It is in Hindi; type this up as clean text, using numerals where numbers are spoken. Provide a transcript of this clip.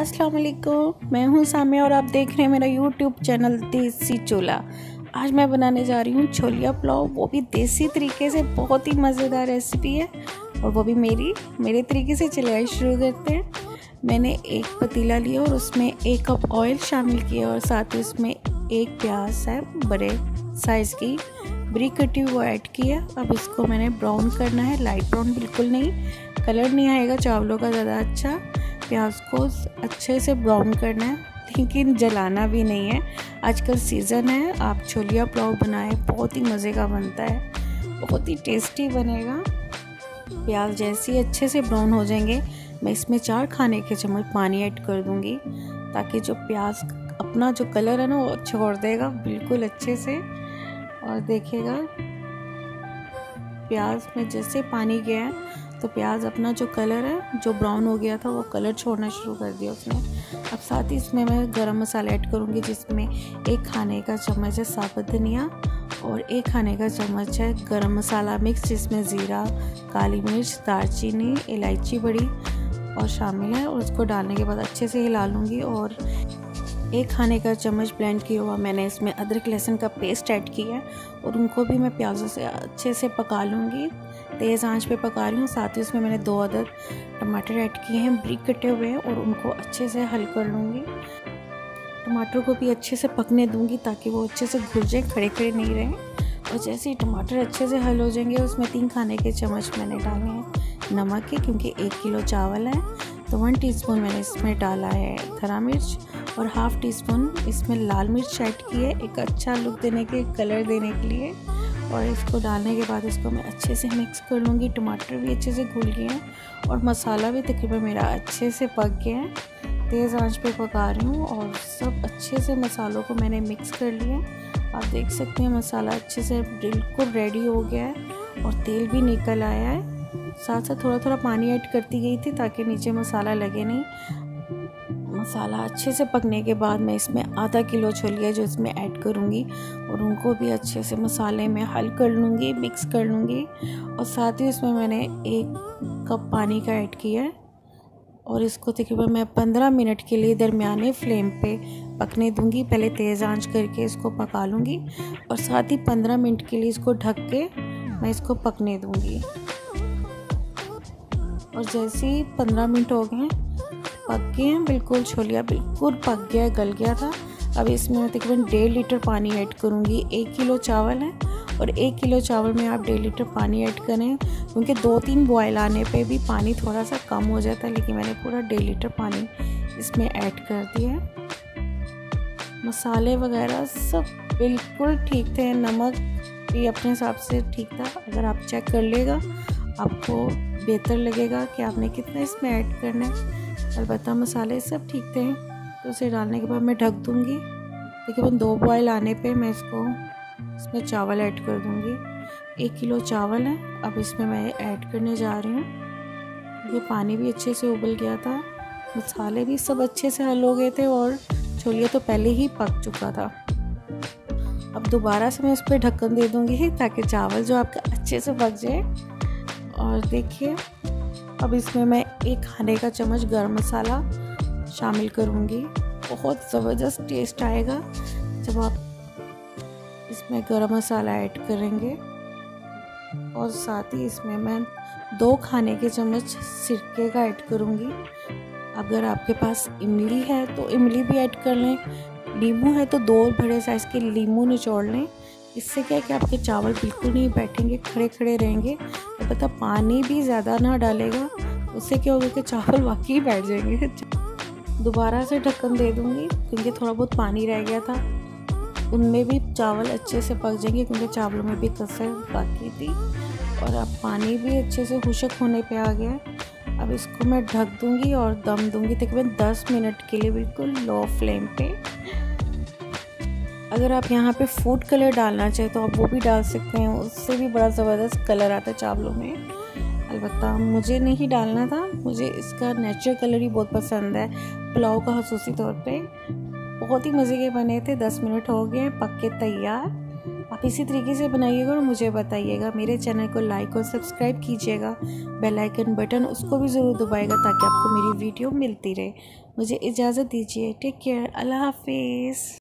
अस्सलाम वालेकुम, मैं हूँ सामिया और आप देख रहे हैं मेरा यूट्यूब चैनल देसी चूल्हा। आज मैं बनाने जा रही हूँ छोलिया पुलाव, वो भी देसी तरीके से। बहुत ही मज़ेदार रेसिपी है और वो भी मेरे तरीके से। चलिए आइए शुरू करते हैं। मैंने एक पतीला लिया और उसमें 1 कप ऑयल शामिल किया और साथ ही उसमें 1 प्याज है बड़े साइज़ की बारीक कटी वो ऐड किया। अब इसको मैंने ब्राउन करना है, लाइट ब्राउन बिल्कुल नहीं, कलर नहीं आएगा चावलों का ज़्यादा अच्छा। प्याज को अच्छे से ब्राउन करना है, लेकिन जलाना भी नहीं है। आजकल सीज़न है, आप छोलिया पुलाव बनाएं, बहुत ही मज़े का बनता है, बहुत ही टेस्टी बनेगा। प्याज जैसे ही अच्छे से ब्राउन हो जाएंगे, मैं इसमें 4 खाने के चम्मच पानी ऐड कर दूंगी, ताकि जो प्याज अपना जो कलर है ना वो छोड़ देगा बिल्कुल अच्छे से। और देखिएगा प्याज में जैसे पानी गया है तो प्याज अपना जो कलर है जो ब्राउन हो गया था वो कलर छोड़ना शुरू कर दिया उसने। अब साथ ही इसमें मैं गरम मसाला ऐड करूँगी, जिसमें 1 खाने का चम्मच है साबुत धनिया और 1 खाने का चम्मच है गरम मसाला मिक्स, जिसमें ज़ीरा, काली मिर्च, दालचीनी, इलायची बड़ी और शामिल है। और उसको डालने के बाद अच्छे से हिला लूँगी। और 1 खाने का चम्मच ब्लेंड किया हुआ मैंने इसमें अदरक लहसुन का पेस्ट ऐड किया है और उनको भी मैं प्याज़ों से अच्छे से पका लूँगी। तेज़ आंच पे पका रही हूँ। साथ ही उसमें मैंने 2 अदद टमाटर ऐड किए हैं बारीक कटे हुए हैं और उनको अच्छे से हल कर लूँगी। टमाटर को भी अच्छे से पकने दूँगी ताकि वो अच्छे से घुल जाए, खड़े खड़े नहीं रहें। और जैसे ही टमाटर अच्छे से हल हो जाएंगे, उसमें 3 खाने के चम्मच मैंने डाले हैं नमक के, क्योंकि 1 किलो चावल है। तो 1 टीस्पून मैंने इसमें डाला है हरा मिर्च और ½ टीस्पून इसमें लाल मिर्च ऐड की है, एक अच्छा लुक देने के, कलर देने के लिए। और इसको डालने के बाद इसको मैं अच्छे से मिक्स कर लूँगी। टमाटर भी अच्छे से घुल गए हैं और मसाला भी तकरीबन मेरा अच्छे से पक गया है। तेज़ आंच पे पका रही हूँ और सब अच्छे से मसालों को मैंने मिक्स कर लिया। आप देख सकते हैं मसाला अच्छे से बिल्कुल रेडी हो गया है और तेल भी निकल आया है। साथ साथ थोड़ा थोड़ा पानी ऐड करती गई थी ताकि नीचे मसाला लगे नहीं। मसाला अच्छे से पकने के बाद मैं इसमें ½ किलो छोलिया जो इसमें ऐड करूँगी और उनको भी अच्छे से मसाले में हल कर लूँगी, मिक्स कर लूँगी। और साथ ही इसमें मैंने 1 कप पानी का ऐड किया है और इसको तकरीबन मैं 15 मिनट के लिए दरमियाने फ्लेम पे पकने दूँगी। पहले तेज़ आंच करके इसको पका लूँगी और साथ ही 15 मिनट के लिए इसको ढक के मैं इसको पकने दूँगी। और जैसे ही 15 मिनट हो गए पक गए हैं, बिल्कुल छोलिया बिल्कुल पक गया है, गल गया था। अब इसमें मैं तकरीबन 1.5 लीटर पानी ऐड करूँगी। 1 किलो चावल है और 1 किलो चावल में आप 1.5 लीटर पानी ऐड करें, क्योंकि 2-3 बॉयल आने पे भी पानी थोड़ा सा कम हो जाता है, लेकिन मैंने पूरा 1.5 लीटर पानी इसमें ऐड कर दिया है। मसाले वगैरह सब बिल्कुल ठीक थे, नमक भी अपने हिसाब से ठीक था। अगर आप चेक कर लेगा आपको बेहतर लगेगा कि आपने कितना इसमें ऐड करना है। अलबत्ता मसाले सब ठीक थे। तो उसे डालने के बाद मैं ढक दूँगी। तकरीबन 2 बॉयल आने पे मैं इसमें चावल ऐड कर दूँगी। 1 किलो चावल है, अब इसमें मैं ऐड करने जा रही हूँ। ये पानी भी अच्छे से उबल गया था, मसाले भी सब अच्छे से हल हो गए थे और छोलिया तो पहले ही पक चुका था। अब दोबारा से मैं इस पर ढक्कन दे दूँगी ताकि चावल जो आपका अच्छे से पक जाए। और देखिए अब इसमें मैं 1 खाने का चम्मच गरम मसाला शामिल करूँगी। बहुत ज़बरदस्त टेस्ट आएगा जब आप इसमें गरम मसाला ऐड करेंगे। और साथ ही इसमें मैं 2 खाने के चम्मच सिरके का ऐड करूँगी। अगर आपके पास इमली है तो इमली भी ऐड कर लें, नींबू है तो 2 बड़े साइज़ के नींबू निचोड़ लें। इससे क्या है कि आपके चावल बिल्कुल नहीं बैठेंगे, खड़े खड़े रहेंगे। तो पता पानी भी ज़्यादा ना डालेगा, उससे क्या होगा कि चावल वाकई बैठ जाएंगे। दोबारा से ढक्कन दे दूँगी क्योंकि थोड़ा बहुत पानी रह गया था, उनमें भी चावल अच्छे से पक जाएंगे क्योंकि चावलों में भी कसर बाकी थी। और अब पानी भी अच्छे से खुशक होने पे आ गया है। अब इसको मैं ढक दूँगी और दम दूँगी तकरीबन 10 मिनट के लिए, बिल्कुल लो फ्लेम पे। अगर आप यहाँ पे फूड कलर डालना चाहें तो आप वो भी डाल सकते हैं, उससे भी बड़ा ज़बरदस्त कलर आता है चावलों में। अलबत्ता मुझे नहीं डालना था, मुझे इसका नेचुरल कलर ही बहुत पसंद है पुलाव का, खसूसी तौर पे। बहुत ही मज़े के बने थे। 10 मिनट हो गए, पक के तैयार। आप इसी तरीके से बनाइएगा और मुझे बताइएगा। मेरे चैनल को लाइक और सब्सक्राइब कीजिएगा, बेल आइकन बटन उसको भी ज़रूर दबाइएगा ताकि आपको मेरी वीडियो मिलती रहे। मुझे इजाज़त दीजिए। Take care. अल्लाह हाफिज़।